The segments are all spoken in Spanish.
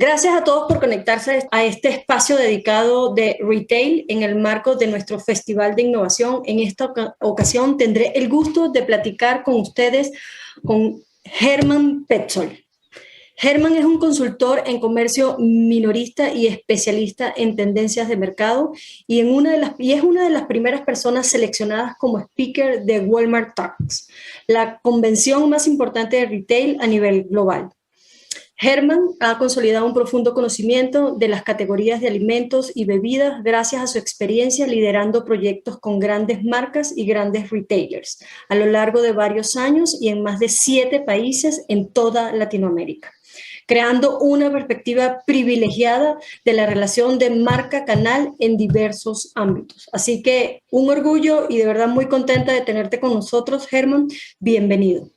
Gracias a todos por conectarse a este espacio dedicado de retail en el marco de nuestro Festival de Innovación. En esta ocasión tendré el gusto de platicar con ustedes con Germán Petzold. Germán es un consultor en comercio minorista y especialista en tendencias de mercado y es una de las primeras personas seleccionadas como speaker de Walmart Talks, la convención más importante de retail a nivel global. Germán ha consolidado un profundo conocimiento de las categorías de alimentos y bebidas gracias a su experiencia liderando proyectos con grandes marcas y grandes retailers a lo largo de varios años y en más de 7 países en toda Latinoamérica, creando una perspectiva privilegiada de la relación de marca-canal en diversos ámbitos. Así que un orgullo y de verdad muy contenta de tenerte con nosotros, Germán. Bienvenido.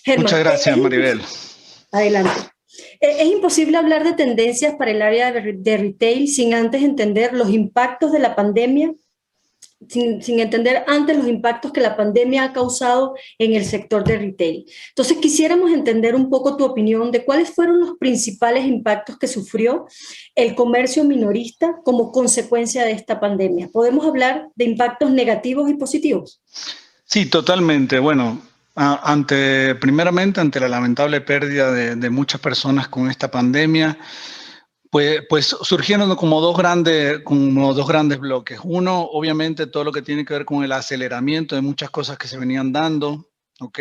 Germán, muchas gracias, Maribel. Adelante. Es imposible hablar de tendencias para el área de retail sin antes entender los impactos de la pandemia, sin entender antes los impactos que la pandemia ha causado en el sector de retail. Entonces, quisiéramos entender un poco tu opinión de cuáles fueron los principales impactos que sufrió el comercio minorista como consecuencia de esta pandemia. ¿Podemos hablar de impactos negativos y positivos? Sí, totalmente. Bueno, primeramente ante la lamentable pérdida de muchas personas con esta pandemia, pues surgieron como dos grandes bloques. Uno, obviamente, todo lo que tiene que ver con el aceleramiento de muchas cosas que se venían dando, ¿ok?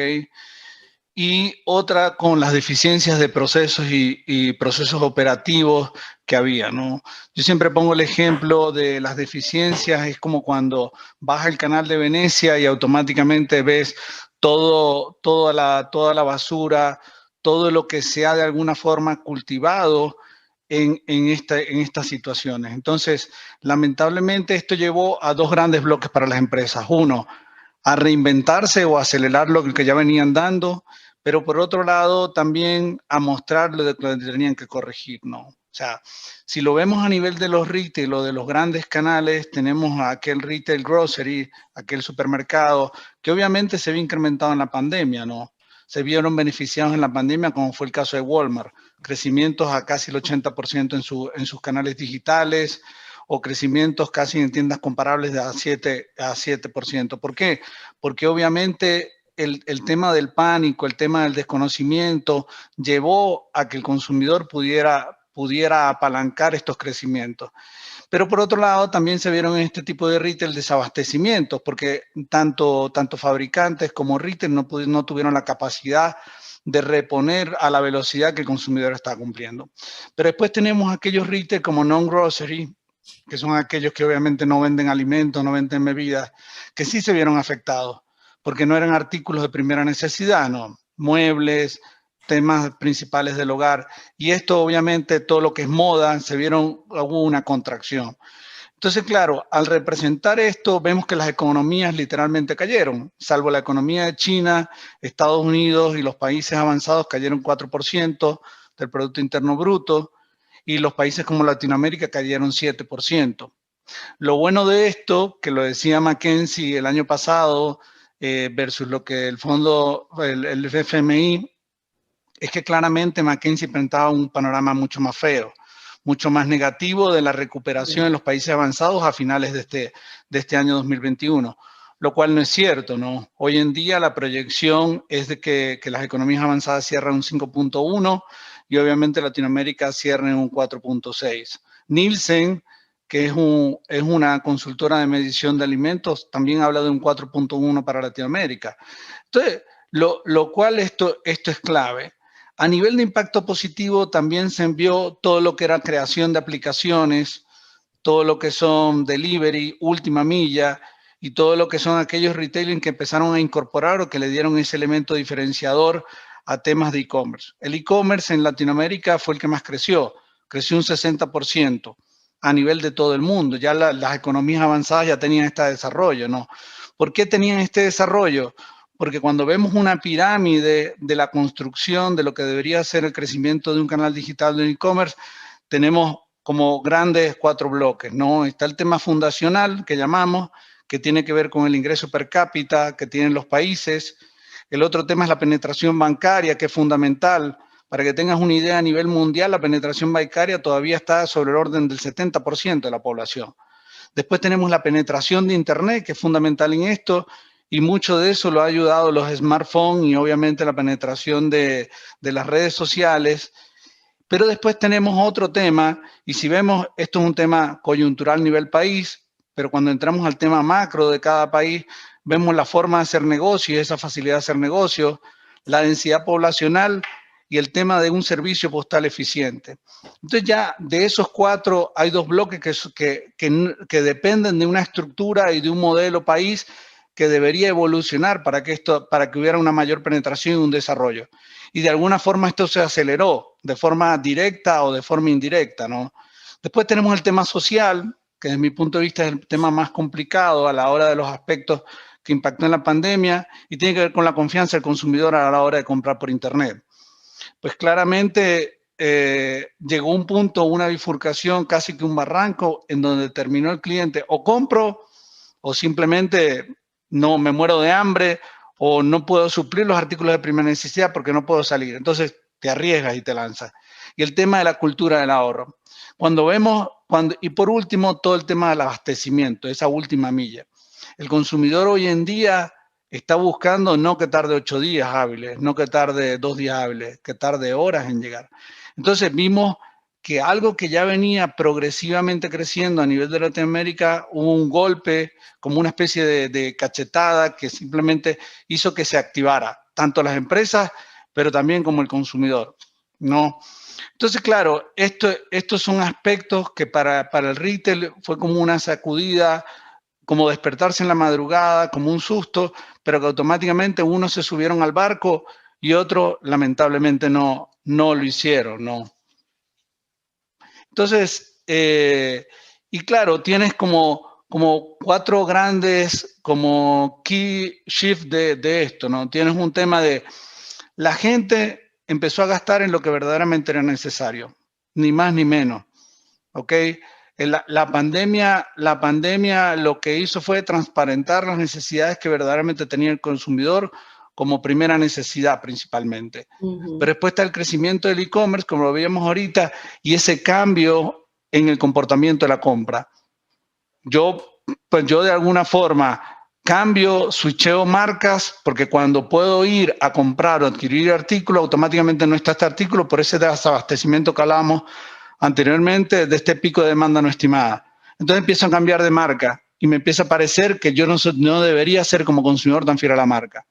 Y otra con las deficiencias de procesos y procesos operativos que había, ¿no? Yo siempre pongo el ejemplo de las deficiencias, es como cuando vas al canal de Venecia y automáticamente ves toda la basura, todo lo que se ha de alguna forma cultivado en estas situaciones. Entonces, lamentablemente esto llevó a dos grandes bloques para las empresas. Uno, a reinventarse o acelerar lo que ya venían dando, pero por otro lado también a mostrar lo que tenían que corregir, ¿no? O sea, si lo vemos a nivel de los retail o de los grandes canales, tenemos a aquel retail grocery, aquel supermercado, que obviamente se vio incrementado en la pandemia, ¿no? Se vieron beneficiados en la pandemia, como fue el caso de Walmart, crecimientos a casi el 80% en sus canales digitales, o crecimientos casi en tiendas comparables de a 7%. ¿Por qué? Porque obviamente el tema del pánico, el tema del desconocimiento, llevó a que el consumidor pudiera apalancar estos crecimientos. Pero por otro lado, también se vieron en este tipo de retail desabastecimientos, porque tanto fabricantes como retail no tuvieron la capacidad de reponer a la velocidad que el consumidor está cumpliendo. Pero después tenemos aquellos retail como non-grocery, que son aquellos que obviamente no venden alimentos, no venden bebidas, que sí se vieron afectados, porque no eran artículos de primera necesidad, ¿no? Muebles, temas principales del hogar, y esto obviamente todo lo que es moda, hubo una contracción. Entonces, claro, al representar esto, vemos que las economías literalmente cayeron, salvo la economía de China, Estados Unidos y los países avanzados cayeron 4% del Producto Interno Bruto, y los países como Latinoamérica cayeron 7%. Lo bueno de esto, que lo decía McKinsey el año pasado, versus lo que el FMI, es que claramente McKinsey presentaba un panorama mucho más feo, mucho más negativo de la recuperación en los países avanzados a finales de este año 2021, lo cual no es cierto, ¿no? Hoy en día la proyección es de que las economías avanzadas cierran un 5.1 y obviamente Latinoamérica cierra en un 4.6. Nielsen, que es una consultora de medición de alimentos, también habla de un 4.1 para Latinoamérica. Entonces, lo cual esto es clave. A nivel de impacto positivo también se envió todo lo que era creación de aplicaciones, todo lo que son delivery, última milla y todo lo que son aquellos retailing que empezaron a incorporar o que le dieron ese elemento diferenciador a temas de e-commerce. El e-commerce en Latinoamérica fue el que más creció un 60% a nivel de todo el mundo. Ya las economías avanzadas ya tenían este desarrollo, ¿no? ¿Por qué tenían este desarrollo? Porque cuando vemos una pirámide de la construcción de lo que debería ser el crecimiento de un canal digital de e-commerce, tenemos como grandes 4 bloques, ¿no? Está el tema fundacional que llamamos, que tiene que ver con el ingreso per cápita que tienen los países. El otro tema es la penetración bancaria, que es fundamental Para que tengas una idea, a nivel mundial, la penetración bancaria todavía está sobre el orden del 70% de la población. Después tenemos la penetración de Internet, que es fundamental en esto, y mucho de eso lo ha ayudado los smartphones y obviamente la penetración de las redes sociales. Pero después tenemos otro tema, y si vemos, esto es un tema coyuntural a nivel país, pero cuando entramos al tema macro de cada país, vemos la forma de hacer negocio y esa facilidad de hacer negocio, la densidad poblacional y el tema de un servicio postal eficiente. Entonces ya de esos cuatro hay dos bloques que dependen de una estructura y de un modelo país que debería evolucionar para que hubiera una mayor penetración y un desarrollo. Y de alguna forma esto se aceleró, de forma directa o de forma indirecta, ¿no? Después tenemos el tema social, que desde mi punto de vista es el tema más complicado a la hora de los aspectos que impactó en la pandemia y tiene que ver con la confianza del consumidor a la hora de comprar por Internet. Pues claramente llegó un punto, una bifurcación, casi que un barranco, en donde terminó el cliente o compro o simplemente no me muero de hambre o no puedo suplir los artículos de primera necesidad porque no puedo salir. Entonces te arriesgas y te lanzas. Y el tema de la cultura del ahorro. Y por último, todo el tema del abastecimiento, esa última milla. El consumidor hoy en día está buscando no que tarde 8 días hábiles, no que tarde 2 días hábiles, que tarde horas en llegar. Entonces vimos que algo que ya venía progresivamente creciendo a nivel de Latinoamérica, hubo un golpe, como una especie de cachetada que simplemente hizo que se activara, tanto las empresas, pero también como el consumidor, ¿no? Entonces, claro, estos son aspectos que para el retail fue como una sacudida, como despertarse en la madrugada, como un susto, pero que automáticamente unos se subieron al barco y otros lamentablemente no lo hicieron, ¿no? Entonces, y claro, tienes como 4 grandes como key shift de esto, ¿no? Tienes un tema de la gente empezó a gastar en lo que verdaderamente era necesario, ni más ni menos, ¿ok? La pandemia lo que hizo fue transparentar las necesidades que verdaderamente tenía el consumidor como primera necesidad principalmente. Pero después está el crecimiento del e-commerce, como lo veíamos ahorita, y ese cambio en el comportamiento de la compra. Yo de alguna forma cambio, switcheo marcas, porque cuando puedo ir a comprar o adquirir artículo, automáticamente no está este artículo por ese desabastecimiento que hablábamos anteriormente de este pico de demanda no estimada. Entonces empiezo a cambiar de marca y me empieza a parecer que yo no debería ser como consumidor tan fiel a la marca.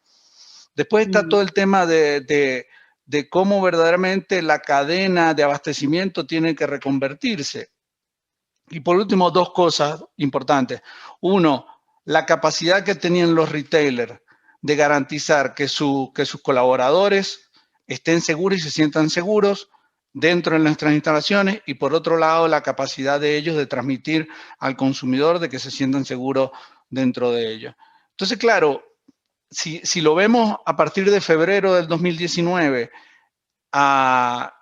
Después está todo el tema de cómo verdaderamente la cadena de abastecimiento tiene que reconvertirse. Y por último, 2 cosas importantes. Uno, la capacidad que tenían los retailers de garantizar que sus colaboradores estén seguros y se sientan seguros dentro de nuestras instalaciones, y por otro lado, la capacidad de ellos de transmitir al consumidor de que se sientan seguros dentro de ellos. Entonces, claro, si lo vemos a partir de febrero del 2019,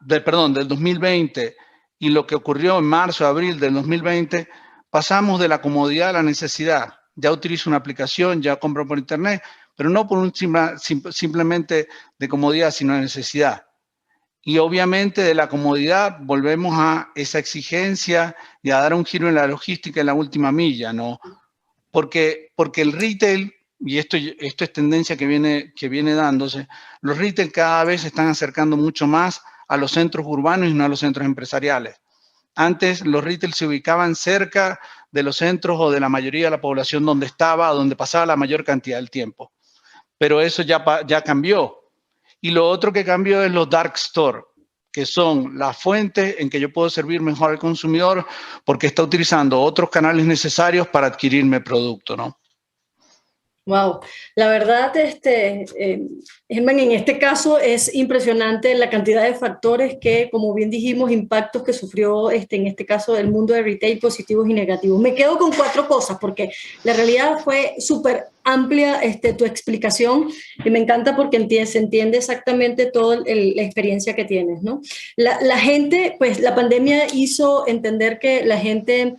del 2020, y lo que ocurrió en marzo, abril del 2020, pasamos de la comodidad a la necesidad. Ya utilizo una aplicación, ya compro por internet, pero no por simplemente de comodidad, sino de necesidad. Y obviamente de la comodidad volvemos a esa exigencia y a dar un giro en la logística en la última milla, ¿no? Porque el retail, y esto es tendencia que viene dándose, los retail cada vez se están acercando mucho más a los centros urbanos y no a los centros empresariales. Antes los retail se ubicaban cerca de los centros o de la mayoría de la población donde pasaba la mayor cantidad del tiempo. Pero eso ya cambió. Y lo otro que cambió es los dark store, que son las fuentes en que yo puedo servir mejor al consumidor porque está utilizando otros canales necesarios para adquirirme el producto, ¿no? Wow, la verdad, Germán, en este caso es impresionante la cantidad de factores que, como bien dijimos, impactos que sufrió en este caso el mundo de retail, positivos y negativos. Me quedo con 4 cosas porque la realidad fue súper amplia tu explicación y me encanta porque se entiende exactamente toda la experiencia que tienes, ¿no? La gente, pues la pandemia hizo entender que la gente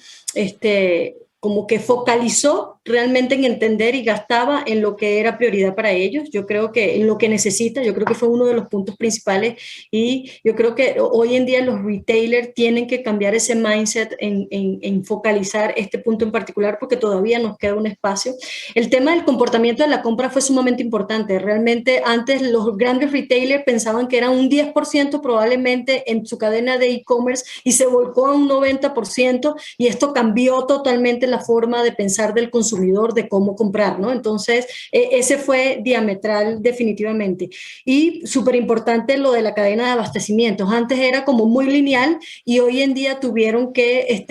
como que focalizó realmente en entender y gastaba en lo que era prioridad para ellos. Yo creo que en lo que necesita, yo creo que fue uno de los puntos principales y yo creo que hoy en día los retailers tienen que cambiar ese mindset en focalizar este punto en particular porque todavía nos queda un espacio. El tema del comportamiento de la compra fue sumamente importante. Realmente antes los grandes retailers pensaban que era un 10% probablemente en su cadena de e-commerce y se volcó a un 90% y esto cambió totalmente la forma de pensar del consumidor, de cómo comprar, ¿no? Entonces, ese fue diametral definitivamente. Y súper importante lo de la cadena de abastecimientos. Antes era como muy lineal y hoy en día tuvieron que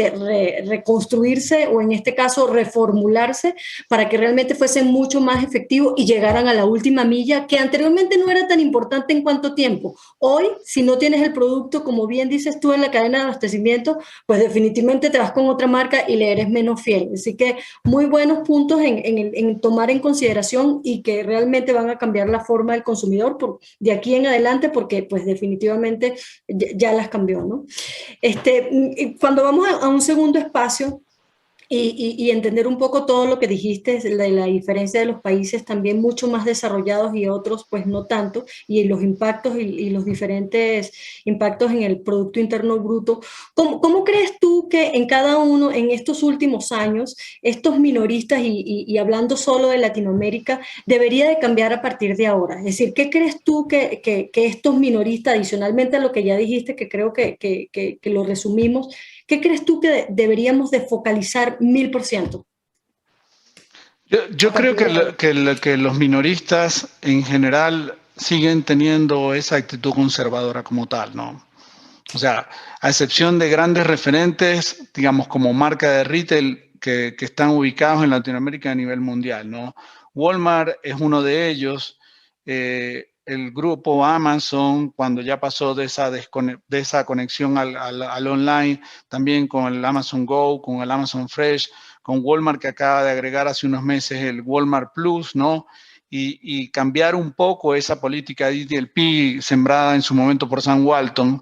reconstruirse o en este caso reformularse para que realmente fuesen mucho más efectivos y llegaran a la última milla, que anteriormente no era tan importante en cuánto tiempo. Hoy, si no tienes el producto, como bien dices tú, en la cadena de abastecimiento, pues definitivamente te vas con otra marca y le eres menos fiel. Así que muy buenos puntos en tomar en consideración y que realmente van a cambiar la forma del consumidor de aquí en adelante porque pues definitivamente ya las cambió, ¿no? Cuando vamos a un segundo espacio, y entender un poco todo lo que dijiste, la diferencia de los países también mucho más desarrollados y otros pues no tanto, y los impactos y los diferentes impactos en el Producto Interno Bruto. ¿Cómo crees tú que en cada uno, en estos últimos años, estos minoristas y hablando solo de Latinoamérica, debería de cambiar a partir de ahora? Es decir, ¿qué crees tú que estos minoristas, adicionalmente a lo que ya dijiste, que creo que lo resumimos, ¿qué crees tú que deberíamos de focalizar 1000%? Yo creo que los minoristas en general siguen teniendo esa actitud conservadora como tal, ¿no? O sea, a excepción de grandes referentes, digamos, como marca de retail que están ubicados en Latinoamérica a nivel mundial, ¿no? Walmart es uno de ellos. El grupo Amazon, cuando ya pasó de esa conexión al online, también con el Amazon Go, con el Amazon Fresh, con Walmart que acaba de agregar hace unos meses el Walmart Plus, ¿no? Y cambiar un poco esa política de DTLP sembrada en su momento por Sam Walton.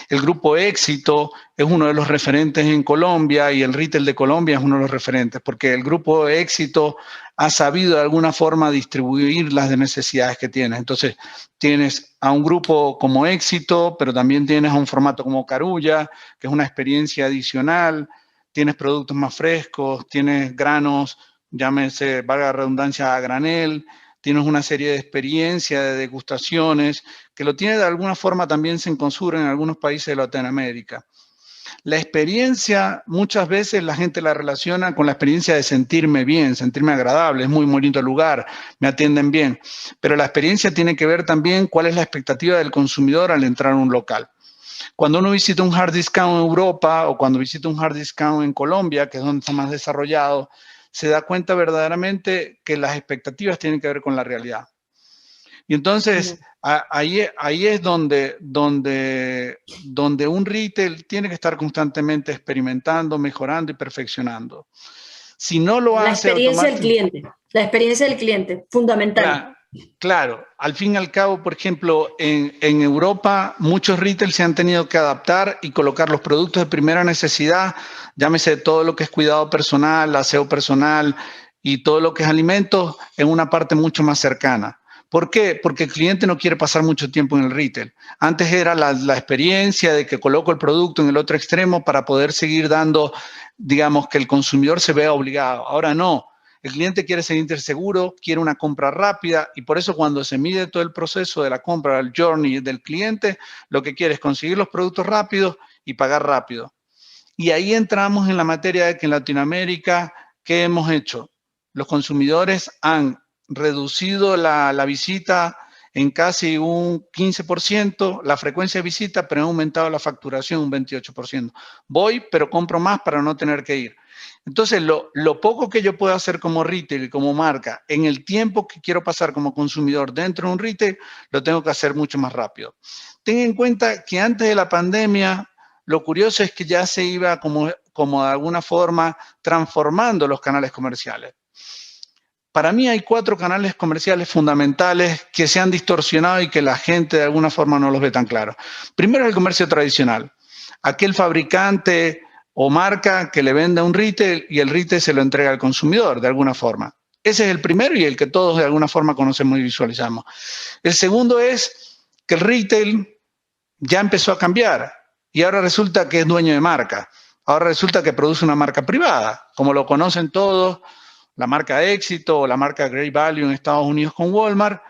El grupo Éxito es uno de los referentes en Colombia y el retail de Colombia es uno de los referentes porque el grupo Éxito ha sabido de alguna forma distribuir las necesidades que tiene. Entonces, tienes a un grupo como Éxito, pero también tienes a un formato como Carulla, que es una experiencia adicional, tienes productos más frescos, tienes granos, llámese, valga la redundancia, a granel, tienes una serie de experiencias, de degustaciones, que lo tiene de alguna forma también Cencosud en algunos países de Latinoamérica. La experiencia, muchas veces la gente la relaciona con la experiencia de sentirme bien, sentirme agradable, es muy bonito el lugar, me atienden bien, pero la experiencia tiene que ver también cuál es la expectativa del consumidor al entrar a un local. Cuando uno visita un hard discount en Europa o cuando visita un hard discount en Colombia, que es donde está más desarrollado, se da cuenta verdaderamente que las expectativas tienen que ver con la realidad. Y entonces, ahí es donde un retail tiene que estar constantemente experimentando, mejorando y perfeccionando. Si no lo hace... La experiencia del cliente, fundamental. Claro, al fin y al cabo, por ejemplo, en Europa muchos retail se han tenido que adaptar y colocar los productos de primera necesidad, llámese todo lo que es cuidado personal, aseo personal y todo lo que es alimentos, en una parte mucho más cercana. ¿Por qué? Porque el cliente no quiere pasar mucho tiempo en el retail. Antes era la experiencia de que coloco el producto en el otro extremo para poder seguir dando, digamos, que el consumidor se vea obligado. Ahora no. El cliente quiere sentirse seguro, quiere una compra rápida y por eso cuando se mide todo el proceso de la compra, el journey del cliente, lo que quiere es conseguir los productos rápidos y pagar rápido. Y ahí entramos en la materia de que en Latinoamérica, ¿qué hemos hecho? Los consumidores han reducido la visita en casi un 15%, la frecuencia de visita, pero han aumentado la facturación un 28%. Voy, pero compro más para no tener que ir. Entonces, lo poco que yo puedo hacer como retail y como marca, en el tiempo que quiero pasar como consumidor dentro de un retail, lo tengo que hacer mucho más rápido. Ten en cuenta que antes de la pandemia, lo curioso es que ya se iba como de alguna forma transformando los canales comerciales. Para mí hay 4 canales comerciales fundamentales que se han distorsionado y que la gente de alguna forma no los ve tan claros. Primero, el comercio tradicional. Aquel fabricante o marca que le vende a un retail y el retail se lo entrega al consumidor de alguna forma. Ese es el primero y el que todos de alguna forma conocemos y visualizamos. El segundo es que el retail ya empezó a cambiar y ahora resulta que es dueño de marca. Ahora resulta que produce una marca privada, como lo conocen todos, la marca Éxito o la marca Great Value en Estados Unidos con Walmart,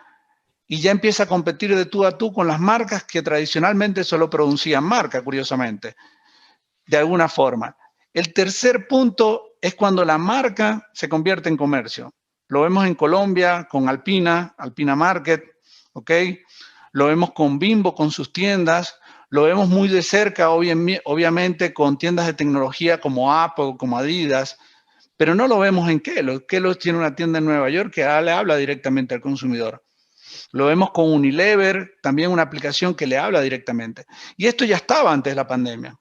y ya empieza a competir de tú a tú con las marcas que tradicionalmente solo producían marca, curiosamente, de alguna forma. El tercer punto es cuando la marca se convierte en comercio. Lo vemos en Colombia con Alpina, Alpina Market, ¿ok? Lo vemos con Bimbo, con sus tiendas. Lo vemos muy de cerca, obviamente, con tiendas de tecnología como Apple, como Adidas, pero no lo vemos en Kellogg. Kellogg tiene una tienda en Nueva York que le habla directamente al consumidor. Lo vemos con Unilever, también una aplicación que le habla directamente. Y esto ya estaba antes de la pandemia.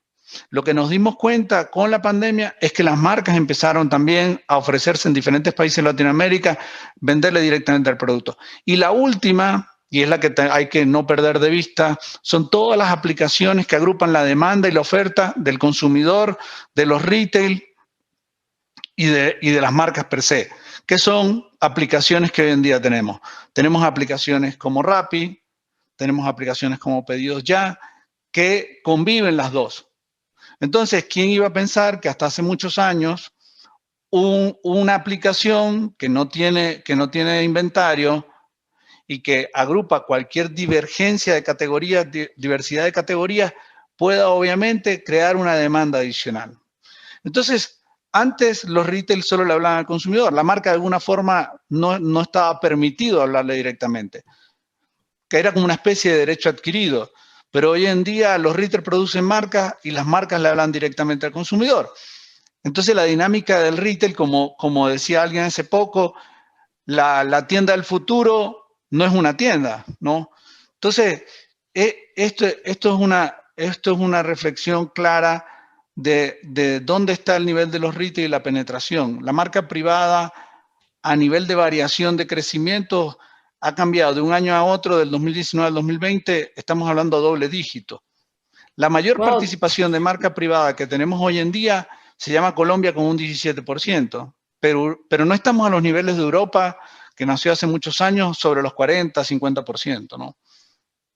Lo que nos dimos cuenta con la pandemia es que las marcas empezaron también a ofrecerse en diferentes países de Latinoamérica, venderle directamente al producto. Y la última, y es la que hay que no perder de vista, son todas las aplicaciones que agrupan la demanda y la oferta del consumidor, de los retail y de las marcas per se, que son aplicaciones que hoy en día tenemos. Tenemos aplicaciones como Rappi, tenemos aplicaciones como Pedidos Ya, que conviven las dos. Entonces, ¿quién iba a pensar que hasta hace muchos años una aplicación que no tiene inventario y que agrupa cualquier divergencia de categorías, diversidad de categorías, pueda obviamente crear una demanda adicional? Entonces, antes los retail solo le hablaban al consumidor. La marca de alguna forma no estaba permitido hablarle directamente, que era como una especie de derecho adquirido. Pero hoy en día los retail producen marcas y las marcas le hablan directamente al consumidor. Entonces la dinámica del retail, como decía alguien hace poco, la tienda del futuro no es una tienda, ¿no? Entonces, esto es una reflexión clara de dónde está el nivel de los retail y la penetración. La marca privada, a nivel de variación de crecimiento, ha cambiado de un año a otro, del 2019 al 2020, estamos hablando a doble dígito. La mayor participación de marca privada que tenemos hoy en día se llama Colombia con un 17%, pero no estamos a los niveles de Europa, que nació hace muchos años, sobre los 40, 50%, ¿no?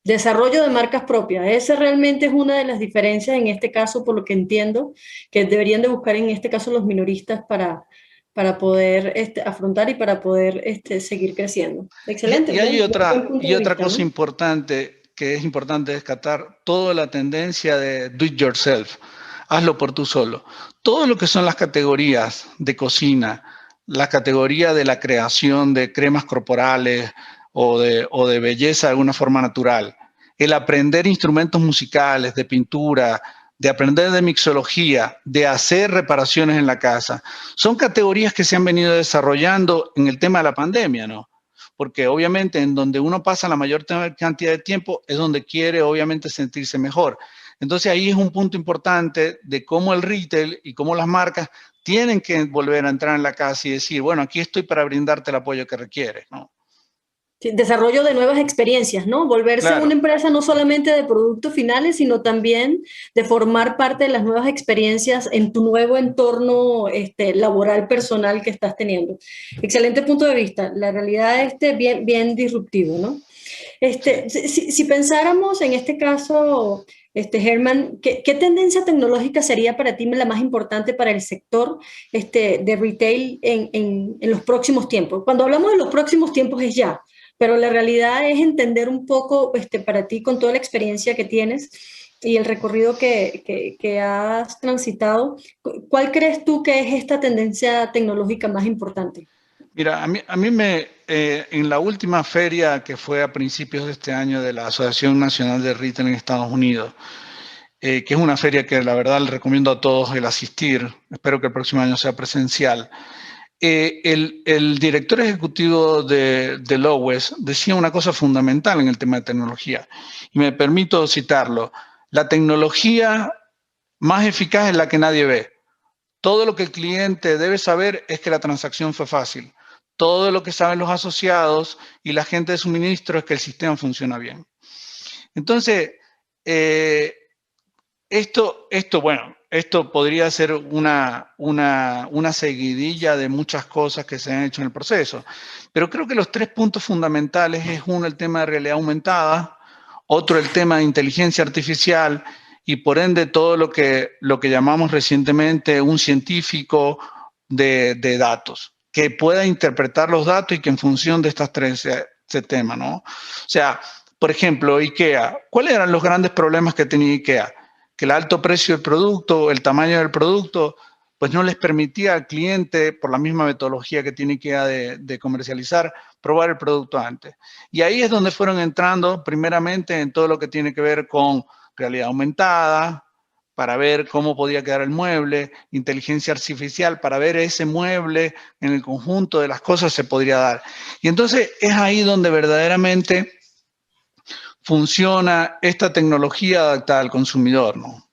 Desarrollo de marcas propias. Esa realmente es una de las diferencias en este caso, por lo que entiendo, que deberían de buscar en este caso los minoristas para poder afrontar y para poder seguir creciendo. Excelente. Y hay otra cosa, ¿no? importante que es importante descartar, toda la tendencia de do it yourself, hazlo por tú solo. Todo lo que son las categorías de cocina, la categoría de la creación de cremas corporales o de belleza de alguna forma natural, el aprender instrumentos musicales, de pintura, de aprender de mixología, de hacer reparaciones en la casa, son categorías que se han venido desarrollando en el tema de la pandemia, ¿no? Porque obviamente en donde uno pasa la mayor cantidad de tiempo es donde quiere obviamente sentirse mejor. Entonces ahí es un punto importante de cómo el retail y cómo las marcas tienen que volver a entrar en la casa y decir, bueno, aquí estoy para brindarte el apoyo que requieres, ¿no? Sí, desarrollo de nuevas experiencias, ¿no? Volverse Claro. una empresa no solamente de productos finales, sino también de formar parte de las nuevas experiencias en tu nuevo entorno laboral personal que estás teniendo. Excelente punto de vista. La realidad bien, bien disruptivo, ¿no? Si pensáramos en este caso, Germán, ¿qué tendencia tecnológica sería para ti la más importante para el sector de retail en los próximos tiempos? Cuando hablamos de los próximos tiempos es ya, pero la realidad es entender un poco para ti con toda la experiencia que tienes y el recorrido que has transitado, ¿cuál crees tú que es esta tendencia tecnológica más importante? Mira, a mí en la última feria que fue a principios de este año de la Asociación Nacional de Retail en Estados Unidos, que es una feria que la verdad le recomiendo a todos el asistir, espero que el próximo año sea presencial, el director ejecutivo de Lowes decía una cosa fundamental en el tema de tecnología, y me permito citarlo: la tecnología más eficaz es la que nadie ve. Todo lo que el cliente debe saber es que la transacción fue fácil. Todo lo que saben los asociados y la gente de suministro es que el sistema funciona bien. Entonces, Bueno, esto podría ser una seguidilla de muchas cosas que se han hecho en el proceso. Pero creo que los 3 puntos fundamentales es uno, el tema de realidad aumentada, otro, el tema de inteligencia artificial y por ende todo lo que llamamos recientemente un científico de datos, que pueda interpretar los datos y que en función de estas 3 temas, ¿no? O sea, por ejemplo, IKEA. ¿Cuáles eran los grandes problemas que tenía IKEA? Que el alto precio del producto, el tamaño del producto, pues no les permitía al cliente, por la misma metodología que tiene IKEA de comercializar, probar el producto antes. Y ahí es donde fueron entrando primeramente en todo lo que tiene que ver con realidad aumentada, para ver cómo podía quedar el mueble, inteligencia artificial, para ver ese mueble en el conjunto de las cosas se podría dar. Y entonces es ahí donde verdaderamente funciona esta tecnología adaptada al consumidor, ¿no?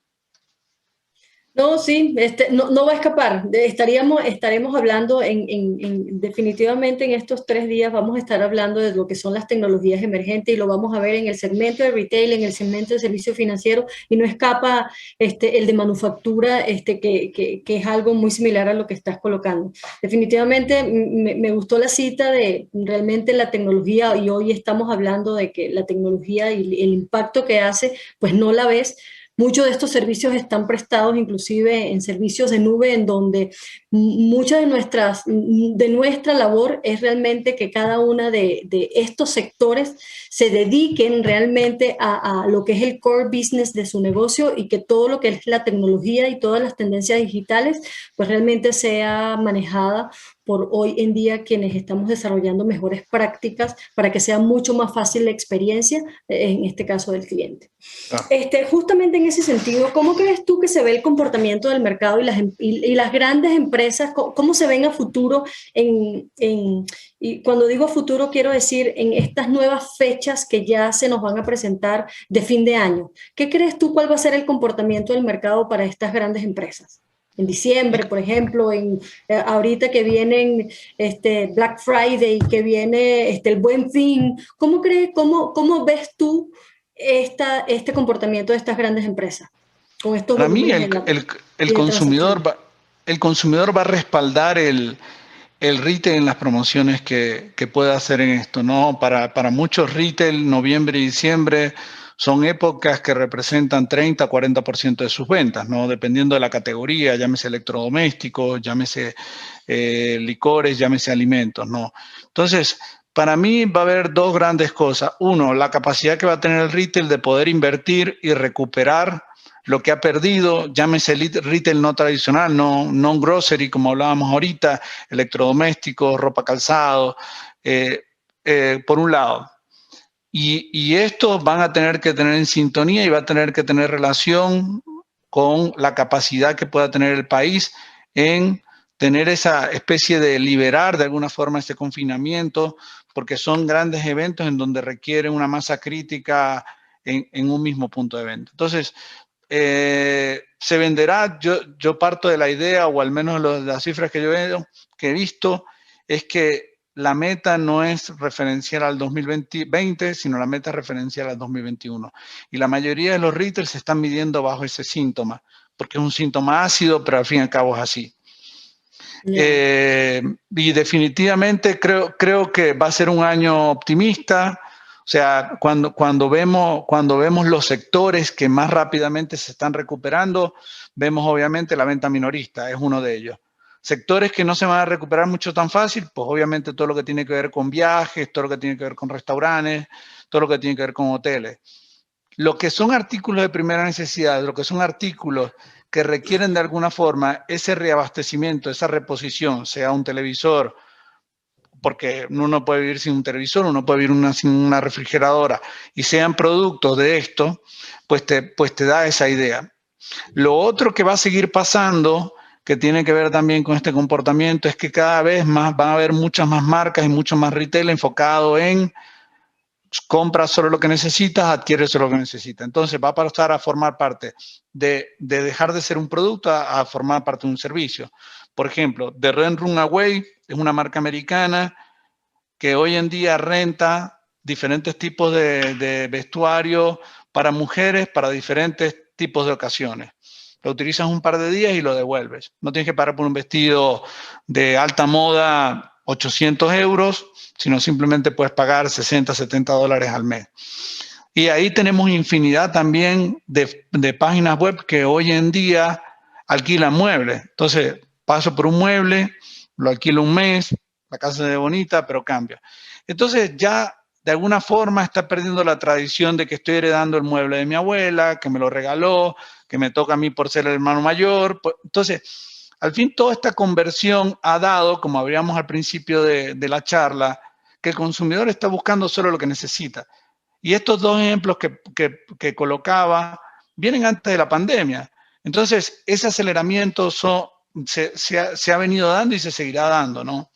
No, sí, no va a escapar. Estaremos hablando definitivamente en estos 3 días vamos a estar hablando de lo que son las tecnologías emergentes y lo vamos a ver en el segmento de retail, en el segmento de servicios financieros y no escapa el de manufactura, que es algo muy similar a lo que estás colocando. Definitivamente me gustó la cita de realmente la tecnología y hoy estamos hablando de que la tecnología y el impacto que hace, pues no la ves. Muchos de estos servicios están prestados inclusive en servicios de nube en donde mucha de nuestra labor es realmente que cada una de estos sectores se dediquen realmente a lo que es el core business de su negocio y que todo lo que es la tecnología y todas las tendencias digitales pues realmente sea manejada por hoy en día quienes estamos desarrollando mejores prácticas para que sea mucho más fácil la experiencia, en este caso del cliente. Ah. Justamente en ese sentido, ¿cómo crees tú que se ve el comportamiento del mercado y las grandes empresas? ¿Cómo se ven a futuro? Y cuando digo futuro, quiero decir en estas nuevas fechas que ya se nos van a presentar de fin de año. ¿Qué crees tú cuál va a ser el comportamiento del mercado para estas grandes empresas? En diciembre, por ejemplo, ahorita que vienen Black Friday, que viene el Buen Fin, ¿cómo ves tú este comportamiento de estas grandes empresas con estos Para mí, volúmenes el de transacciones? el consumidor va a respaldar el retail en las promociones que pueda hacer en esto, ¿no? Para muchos retail, noviembre y diciembre son épocas que representan 30-40% de sus ventas, ¿no? Dependiendo de la categoría, llámese electrodomésticos, llámese licores, llámese alimentos, ¿no? Entonces, para mí va a haber 2 grandes cosas. Uno, la capacidad que va a tener el retail de poder invertir y recuperar lo que ha perdido, llámese retail no tradicional, no grocery, como hablábamos ahorita, electrodomésticos, ropa, calzado, por un lado. Y estos van a tener que tener en sintonía y va a tener que tener relación con la capacidad que pueda tener el país en tener esa especie de liberar de alguna forma este confinamiento, porque son grandes eventos en donde requieren una masa crítica en un mismo punto de venta. Entonces, se venderá, yo parto de la idea, o al menos las cifras que yo he visto, es que la meta no es referencial al 2020, sino la meta es referencial al 2021. Y la mayoría de los retailers se están midiendo bajo ese síntoma, porque es un síntoma ácido, pero al fin y al cabo es así. Yeah. Y definitivamente creo que va a ser un año optimista. O sea, cuando vemos los sectores que más rápidamente se están recuperando, vemos obviamente la venta minorista, es uno de ellos. Sectores que no se van a recuperar mucho tan fácil, pues obviamente todo lo que tiene que ver con viajes, todo lo que tiene que ver con restaurantes, todo lo que tiene que ver con hoteles. Lo que son artículos de primera necesidad, lo que son artículos que requieren de alguna forma ese reabastecimiento, esa reposición, sea un televisor, porque uno no puede vivir sin un televisor, uno puede vivir sin una refrigeradora, y sean productos de esto, pues te da esa idea. Lo otro que va a seguir pasando, que tiene que ver también con este comportamiento, es que cada vez más van a haber muchas más marcas y mucho más retail enfocado en compra solo lo que necesitas, adquiere solo lo que necesitas. Entonces va a pasar a formar parte de dejar de ser un producto a formar parte de un servicio. Por ejemplo, The Rent Runaway es una marca americana que hoy en día renta diferentes tipos de vestuario para mujeres, para diferentes tipos de ocasiones. Lo utilizas un par de días y lo devuelves. No tienes que pagar por un vestido de alta moda 800 euros, sino simplemente puedes pagar 60, 70 dólares al mes. Y ahí tenemos infinidad también de páginas web que hoy en día alquilan muebles. Entonces, paso por un mueble, lo alquilo un mes, la casa se ve bonita, pero cambia. Entonces, ya de alguna forma está perdiendo la tradición de que estoy heredando el mueble de mi abuela, que me lo regaló, que me toca a mí por ser el hermano mayor. Entonces, al fin, toda esta conversión ha dado, como habríamos al principio de la charla, que el consumidor está buscando solo lo que necesita. Y estos dos ejemplos que colocaba vienen antes de la pandemia. Entonces, ese aceleramiento se ha venido dando y se seguirá dando, ¿no?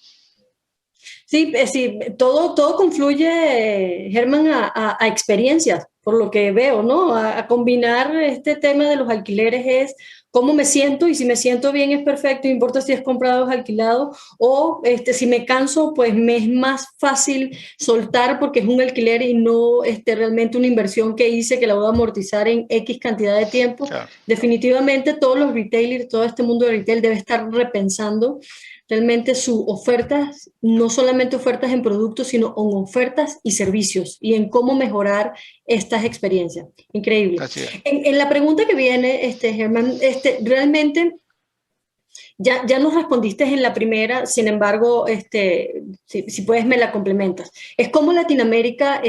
Sí, sí, todo confluye, Germán, a experiencias, por lo que veo, ¿no? A combinar este tema de los alquileres es cómo me siento y si me siento bien es perfecto, no importa si es comprado o es alquilado, o si me canso, pues me es más fácil soltar porque es un alquiler y no realmente una inversión que hice que la voy a amortizar en X cantidad de tiempo. Claro. Definitivamente todos los retailers, todo este mundo de retail debe estar repensando realmente sus ofertas, no solamente ofertas en productos, sino en ofertas y servicios y en cómo mejorar estas experiencias. Increíble. Así es. En la pregunta que viene, Germán, realmente ya nos respondiste en la primera, sin embargo, si puedes me la complementas. Es como Latinoamérica,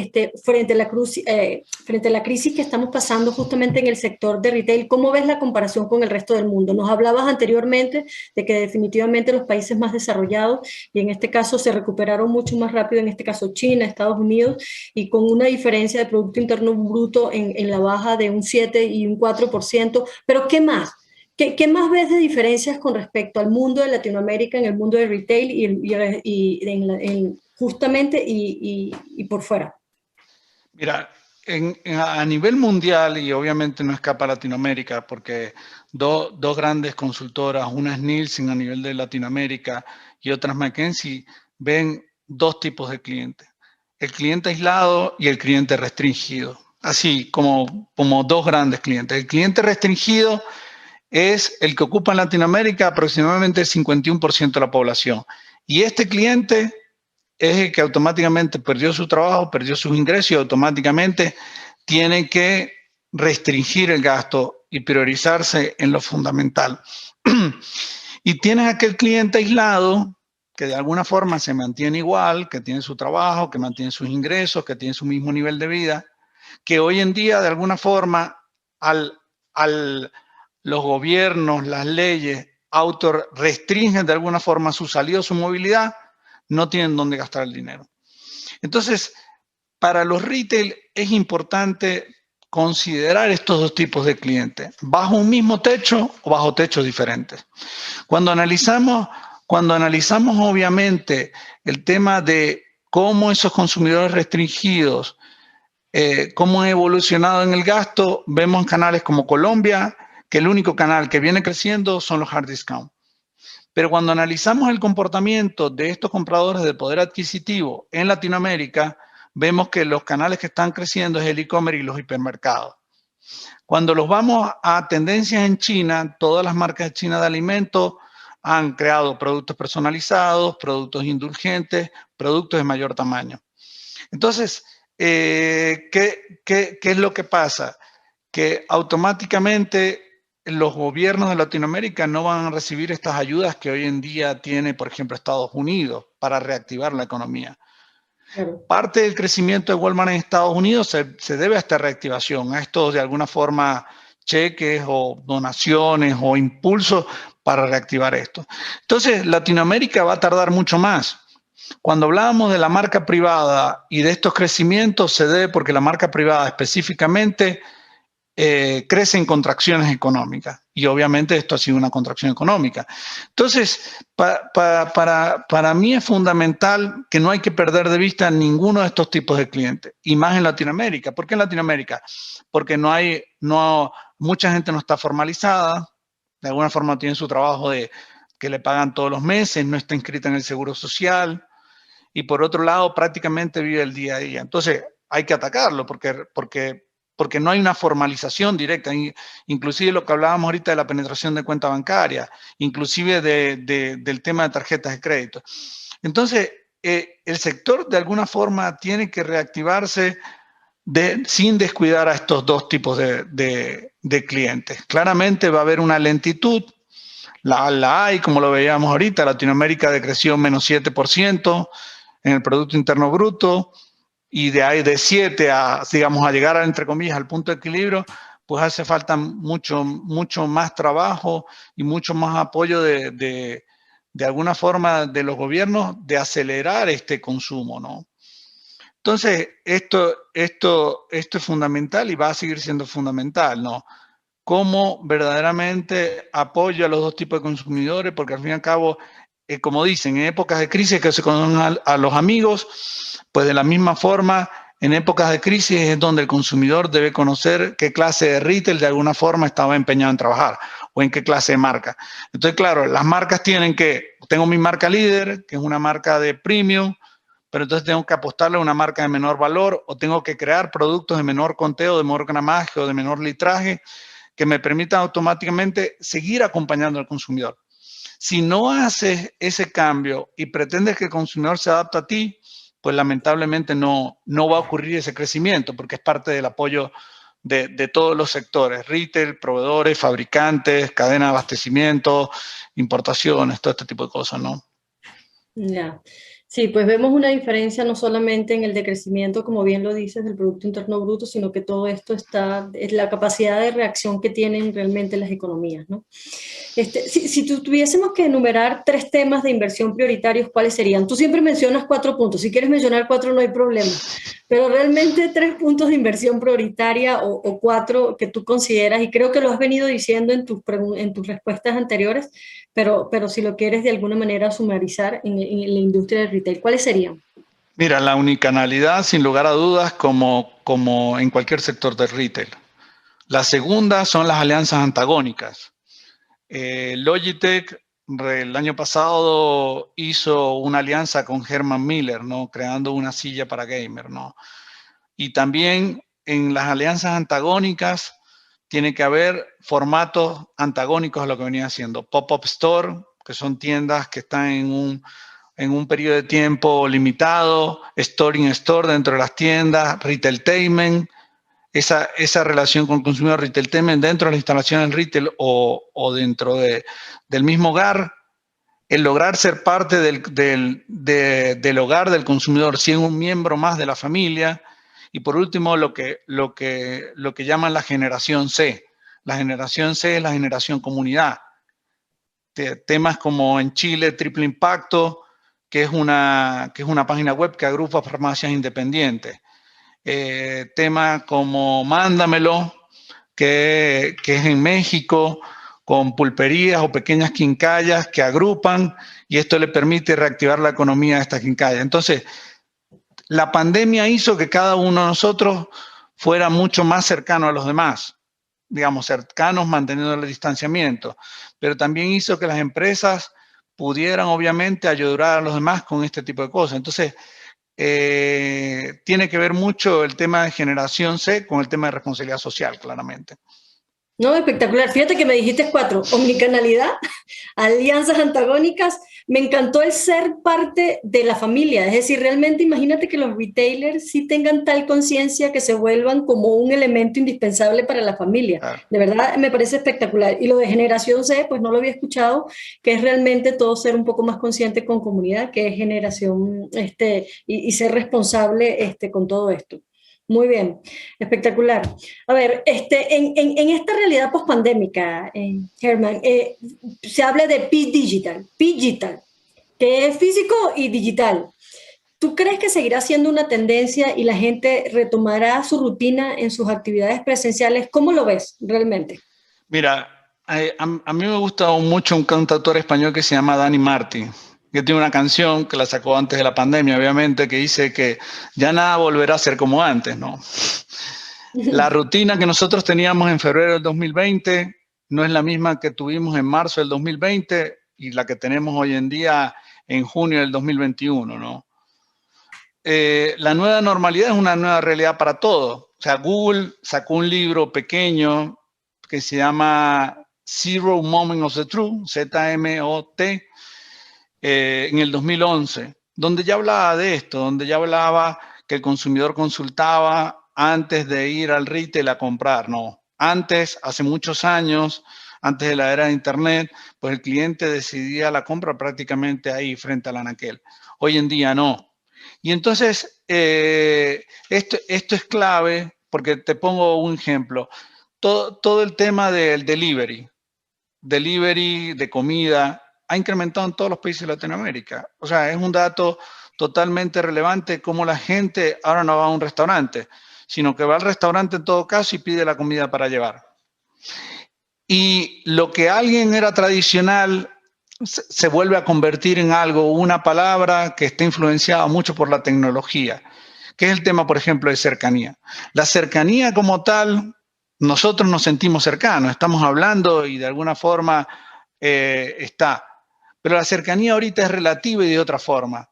frente a la crisis que estamos pasando justamente en el sector de retail, ¿cómo ves la comparación con el resto del mundo? Nos hablabas anteriormente de que definitivamente los países más desarrollados, y en este caso se recuperaron mucho más rápido, en este caso China, Estados Unidos, y con una diferencia de Producto Interno Bruto en la baja de un 7 y un 4%, pero ¿qué más? ¿Qué más ves de diferencias con respecto al mundo de Latinoamérica, en el mundo de retail justamente y por fuera? Mira, a nivel mundial, y obviamente no escapa a Latinoamérica, porque dos grandes consultoras, una es Nielsen a nivel de Latinoamérica y otra es McKinsey, ven dos tipos de clientes. El cliente aislado y el cliente restringido. Así como dos grandes clientes. El cliente restringido es el que ocupa en Latinoamérica aproximadamente el 51% de la población. Y este cliente es el que automáticamente perdió su trabajo, perdió sus ingresos y automáticamente tiene que restringir el gasto y priorizarse en lo fundamental. Y tienes aquel cliente aislado que de alguna forma se mantiene igual, que tiene su trabajo, que mantiene sus ingresos, que tiene su mismo nivel de vida, que hoy en día de alguna forma los gobiernos, las leyes, restringen de alguna forma su salida o su movilidad, no tienen dónde gastar el dinero. Entonces, para los retail es importante considerar estos dos tipos de clientes, bajo un mismo techo o bajo techos diferentes. Cuando analizamos obviamente el tema de cómo esos consumidores restringidos, cómo han evolucionado en el gasto, vemos canales como Colombia, que el único canal que viene creciendo son los hard discount. Pero cuando analizamos el comportamiento de estos compradores de poder adquisitivo en Latinoamérica, vemos que los canales que están creciendo es el e-commerce y los hipermercados. Cuando los vamos a tendencias en China, todas las marcas de China de alimentos han creado productos personalizados, productos indulgentes, productos de mayor tamaño. Entonces, ¿qué es lo que pasa? Que automáticamente los gobiernos de Latinoamérica no van a recibir estas ayudas que hoy en día tiene, por ejemplo, Estados Unidos para reactivar la economía. Claro. Parte del crecimiento de Walmart en Estados Unidos se debe a esta reactivación, a estos de alguna forma cheques o donaciones o impulsos para reactivar esto. Entonces, Latinoamérica va a tardar mucho más. Cuando hablábamos de la marca privada y de estos crecimientos, se debe porque la marca privada específicamente crece en contracciones económicas y obviamente esto ha sido una contracción económica. Entonces, para mí es fundamental que no hay que perder de vista ninguno de estos tipos de clientes y más en Latinoamérica. ¿Por qué en Latinoamérica? Porque mucha gente no está formalizada, de alguna forma tiene su trabajo que le pagan todos los meses, no está inscrita en el Seguro Social y por otro lado prácticamente vive el día a día. Entonces hay que atacarlo porque porque no hay una formalización directa, inclusive lo que hablábamos ahorita de la penetración de cuenta bancaria, inclusive del tema de tarjetas de crédito. Entonces, el sector de alguna forma tiene que reactivarse sin descuidar a estos dos tipos de clientes. Claramente va a haber una lentitud, la hay, como lo veíamos ahorita, Latinoamérica decreció menos 7% en el Producto Interno Bruto, y de ahí de 7 a, digamos, a llegar, entre comillas, al punto de equilibrio, pues hace falta mucho más trabajo y mucho más apoyo de alguna forma de los gobiernos de acelerar este consumo, ¿no? Entonces, esto es fundamental y va a seguir siendo fundamental, ¿no? Cómo verdaderamente apoyo a los dos tipos de consumidores, porque al fin y al cabo, como dicen, en épocas de crisis que se conocen a los amigos, pues de la misma forma, en épocas de crisis es donde el consumidor debe conocer qué clase de retail de alguna forma estaba empeñado en trabajar o en qué clase de marca. Entonces, claro, las marcas tienen que, tengo mi marca líder, que es una marca de premium, pero entonces tengo que apostarle a una marca de menor valor o tengo que crear productos de menor conteo, de menor gramaje o de menor litraje que me permitan automáticamente seguir acompañando al consumidor. Si no haces ese cambio y pretendes que el consumidor se adapte a ti, pues lamentablemente no va a ocurrir ese crecimiento porque es parte del apoyo de todos los sectores, retail, proveedores, fabricantes, cadena de abastecimiento, importaciones, todo este tipo de cosas, ¿no? Ya. Sí, pues vemos una diferencia no solamente en el decrecimiento, como bien lo dices, del Producto Interno Bruto, sino que todo esto es la capacidad de reacción que tienen realmente las economías, ¿no? Si tuviésemos que enumerar 3 temas de inversión prioritarios, ¿cuáles serían? Tú siempre mencionas 4 puntos, si quieres mencionar 4 no hay problema, pero realmente 3 puntos de inversión prioritaria o 4 que tú consideras, y creo que lo has venido diciendo en tus respuestas anteriores, pero si lo quieres de alguna manera sumarizar en la industria del retail, ¿cuáles serían? Mira, la unicanalidad, sin lugar a dudas, como en cualquier sector del retail. La segunda son las alianzas antagónicas. Logitech el año pasado hizo una alianza con Herman Miller, ¿no? Creando una silla para gamer, ¿no? Y también en las alianzas antagónicas tiene que haber formatos antagónicos a lo que venía haciendo. Pop-up store, que son tiendas que están en un periodo de tiempo limitado, store in store dentro de las tiendas, retailtainment, esa relación con el consumidor, retailtainment dentro de la instalación del retail o dentro del mismo hogar, el lograr ser parte del hogar del consumidor, siendo un miembro más de la familia. Y por último, lo que llaman la generación C. La generación C es la generación comunidad. Temas como en Chile, Triple Impacto, que es una página web que agrupa farmacias independientes. Temas como Mándamelo, que es en México, con pulperías o pequeñas quincallas que agrupan y esto le permite reactivar la economía de estas quincallas. Entonces, la pandemia hizo que cada uno de nosotros fuera mucho más cercano a los demás, digamos, cercanos manteniendo el distanciamiento, pero también hizo que las empresas pudieran obviamente ayudar a los demás con este tipo de cosas. Entonces, tiene que ver mucho el tema de generación C con el tema de responsabilidad social, claramente. No, espectacular. Fíjate que me dijiste 4, omnicanalidad, alianzas antagónicas. Me encantó el ser parte de la familia. Es decir, realmente imagínate que los retailers sí tengan tal conciencia que se vuelvan como un elemento indispensable para la familia. Claro. De verdad me parece espectacular. Y lo de generación C, pues no lo había escuchado, que es realmente todo ser un poco más consciente con comunidad, que es generación y ser responsable con todo esto. Muy bien, espectacular. A ver, en esta realidad pospandémica, Herman, se habla de P-Digital, que es físico y digital. ¿Tú crees que seguirá siendo una tendencia y la gente retomará su rutina en sus actividades presenciales? ¿Cómo lo ves realmente? Mira, a mí me gusta mucho un cantautor español que se llama Dani Martín, que tiene una canción que la sacó antes de la pandemia, obviamente, que dice que ya nada volverá a ser como antes, ¿no? La rutina que nosotros teníamos en febrero del 2020 no es la misma que tuvimos en marzo del 2020 y la que tenemos hoy en día en junio del 2021, ¿no? La nueva normalidad es una nueva realidad para todos. sea, Google sacó un libro pequeño que se llama Zero Moment of the Truth, ZMOT, en el 2011, donde ya hablaba de esto, donde ya hablaba que el consumidor consultaba antes de ir al retail a comprar. No, antes, hace muchos años, antes de la era de Internet, pues el cliente decidía la compra prácticamente ahí, frente al anaquel. Hoy en día no. Y entonces, esto es clave, porque te pongo un ejemplo. Todo el tema del delivery de comida, ha incrementado en todos los países de Latinoamérica. O sea, es un dato totalmente relevante cómo la gente ahora no va a un restaurante, sino que va al restaurante en todo caso y pide la comida para llevar. Y lo que alguien era tradicional se vuelve a convertir en algo, una palabra que está influenciada mucho por la tecnología, que es el tema, por ejemplo, de cercanía. La cercanía como tal, nosotros nos sentimos cercanos, estamos hablando y de alguna forma está. Pero la cercanía ahorita es relativa y de otra forma.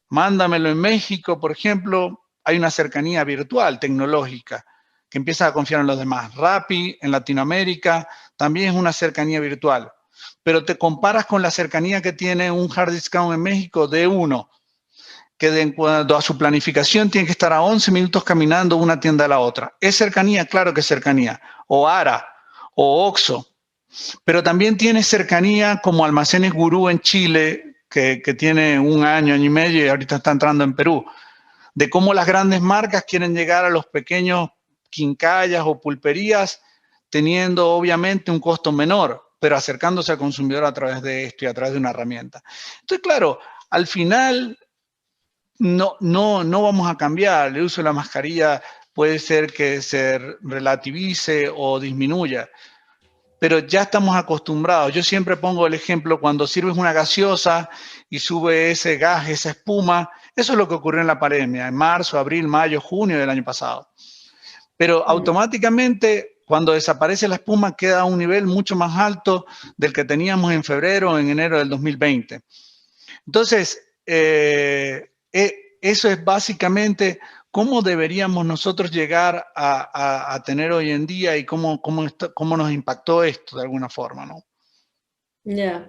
Mándamelo en México, por ejemplo, hay una cercanía virtual, tecnológica, que empieza a confiar en los demás. Rappi, en Latinoamérica, también es una cercanía virtual. Pero te comparas con la cercanía que tiene un hard discount en México de uno, que en cuanto a su planificación tiene que estar a 11 minutos caminando una tienda a la otra. ¿Es cercanía? Claro que es cercanía. O Ara, o Oxxo. Pero también tiene cercanía como Almacenes Gurú en Chile, que tiene un año y medio y ahorita está entrando en Perú, de cómo las grandes marcas quieren llegar a los pequeños quincallas o pulperías, teniendo obviamente un costo menor, pero acercándose al consumidor a través de esto y a través de una herramienta. Entonces, claro, al final no vamos a cambiar. El uso de la mascarilla puede ser que se relativice o disminuya, pero ya estamos acostumbrados. Yo siempre pongo el ejemplo cuando sirves una gaseosa y sube ese gas, esa espuma. Eso es lo que ocurrió en la pandemia, en marzo, abril, mayo, junio del año pasado. Pero automáticamente, cuando desaparece la espuma, queda a un nivel mucho más alto del que teníamos en febrero o en enero del 2020. Entonces, eso es básicamente cómo deberíamos nosotros llegar a tener hoy en día y cómo nos impactó esto de alguna forma, ¿no? Ya.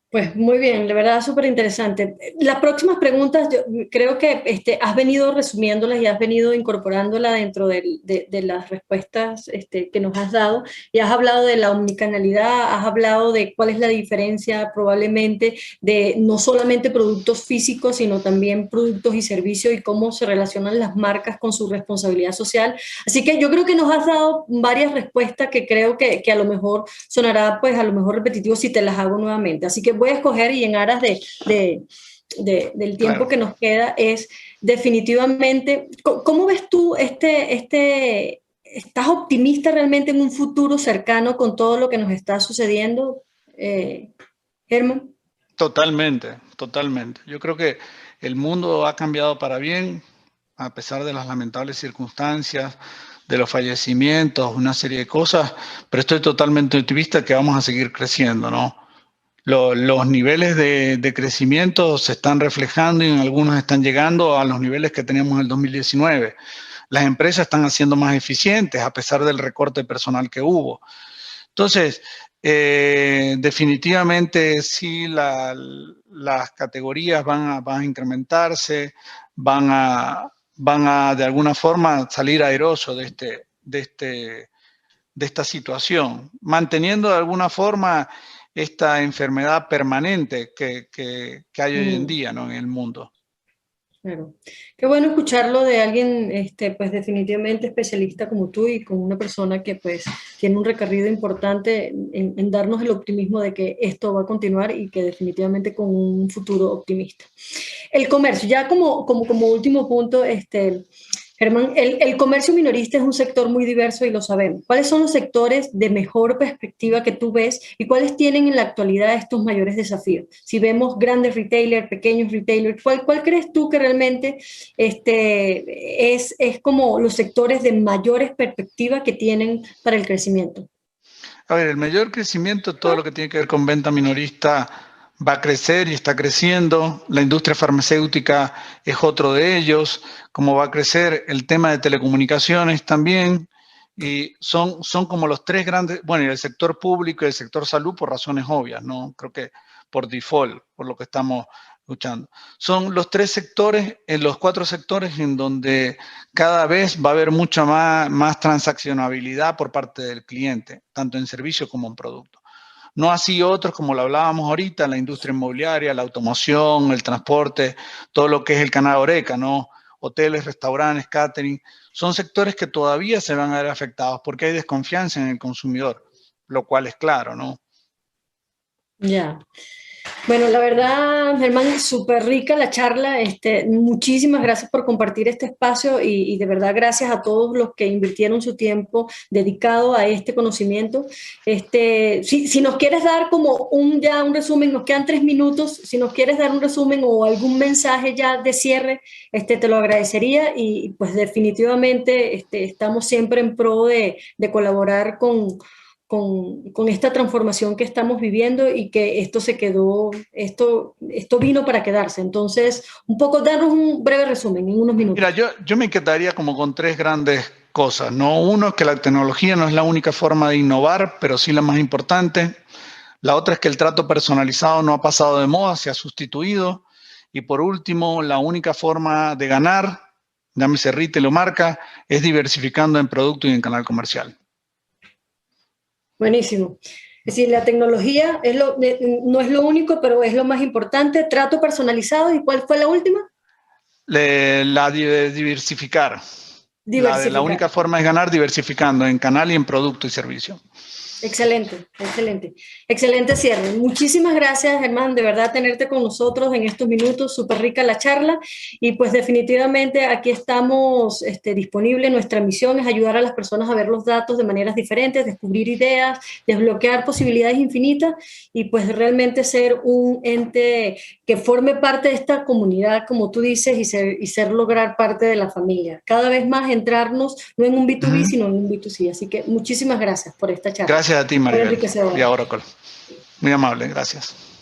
Pues muy bien, de verdad súper interesante. Las próximas preguntas, yo creo que has venido resumiéndolas y has venido incorporándolas dentro de las respuestas que nos has dado. Y has hablado de la omnicanalidad, has hablado de cuál es la diferencia probablemente de no solamente productos físicos, sino también productos y servicios y cómo se relacionan las marcas con su responsabilidad social. Así que yo creo que nos has dado varias respuestas que creo que a lo mejor sonará, pues a lo mejor repetitivo si te las hago nuevamente. Así que voy a escoger y en aras del tiempo Claro. que nos queda es definitivamente, ¿cómo ves tú estás optimista realmente en un futuro cercano con todo lo que nos está sucediendo, Germán? Totalmente, totalmente. Yo creo que el mundo ha cambiado para bien, a pesar de las lamentables circunstancias, de los fallecimientos, una serie de cosas, pero estoy totalmente optimista que vamos a seguir creciendo, ¿no? Los niveles de crecimiento se están reflejando y en algunos están llegando a los niveles que teníamos en el 2019. Las empresas están haciendo más eficientes a pesar del recorte personal que hubo. Entonces, definitivamente sí, las categorías van a incrementarse, van a de alguna forma salir airosos de esta situación, manteniendo de alguna forma esta enfermedad permanente que hay hoy en día, ¿no?, en el mundo. Claro. Qué bueno escucharlo de alguien, pues definitivamente especialista como tú y con una persona que pues tiene un recorrido importante en darnos el optimismo de que esto va a continuar y que definitivamente con un futuro optimista. El comercio, ya como último punto, Germán, el comercio minorista es un sector muy diverso y lo sabemos. ¿Cuáles son los sectores de mejor perspectiva que tú ves y cuáles tienen en la actualidad estos mayores desafíos? Si vemos grandes retailers, pequeños retailers, ¿cuál crees tú que realmente es como los sectores de mayores perspectivas que tienen para el crecimiento? A ver, el mayor crecimiento, todo lo que tiene que ver con venta minorista, va a crecer y está creciendo. La industria farmacéutica es otro de ellos. Cómo va a crecer el tema de telecomunicaciones también. Y son como los tres grandes, bueno, y el sector público y el sector salud por razones obvias, ¿no? Creo que por default, por lo que estamos luchando. Son los tres sectores, los cuatro sectores en donde cada vez va a haber mucha más transaccionabilidad por parte del cliente, tanto en servicio como en producto. No así otros, como lo hablábamos ahorita, la industria inmobiliaria, la automoción, el transporte, todo lo que es el canal Horeca, ¿no? Hoteles, restaurantes, catering, son sectores que todavía se van a ver afectados porque hay desconfianza en el consumidor, lo cual es claro, ¿no? Ya. Bueno, la verdad, Germán, súper rica la charla. Muchísimas gracias por compartir este espacio y de verdad gracias a todos los que invirtieron su tiempo dedicado a este conocimiento. Si nos quieres dar como ya un resumen, nos quedan 3 minutos, si nos quieres dar un resumen o algún mensaje ya de cierre, te lo agradecería y pues definitivamente estamos siempre en pro de colaborar con esta transformación que estamos viviendo y que esto vino para quedarse. Entonces, un poco, darnos un breve resumen en unos minutos. Mira, yo me quedaría como con tres grandes cosas, ¿no? Uno es que la tecnología no es la única forma de innovar, pero sí la más importante. La otra es que el trato personalizado no ha pasado de moda, se ha sustituido. Y por último, la única forma de ganar, llámese retail o marca, es diversificando en producto y en canal comercial. Buenísimo. Es decir, la tecnología no es lo único, pero es lo más importante. Trato personalizado. ¿Y cuál fue la última? La de diversificar. La única forma es ganar diversificando en canal y en producto y servicio. Excelente, excelente. Excelente cierre. Muchísimas gracias, Germán, de verdad tenerte con nosotros en estos minutos, súper rica la charla y pues definitivamente aquí estamos disponibles. Nuestra misión es ayudar a las personas a ver los datos de maneras diferentes, descubrir ideas, desbloquear posibilidades infinitas y pues realmente ser un ente que forme parte de esta comunidad, como tú dices, y ser lograr parte de la familia. Cada vez más entrarnos no en un B2B, sino en un B2C. Así que muchísimas gracias por esta charla. Gracias a ti, Maribel, y a Oracle. Muy amable, gracias.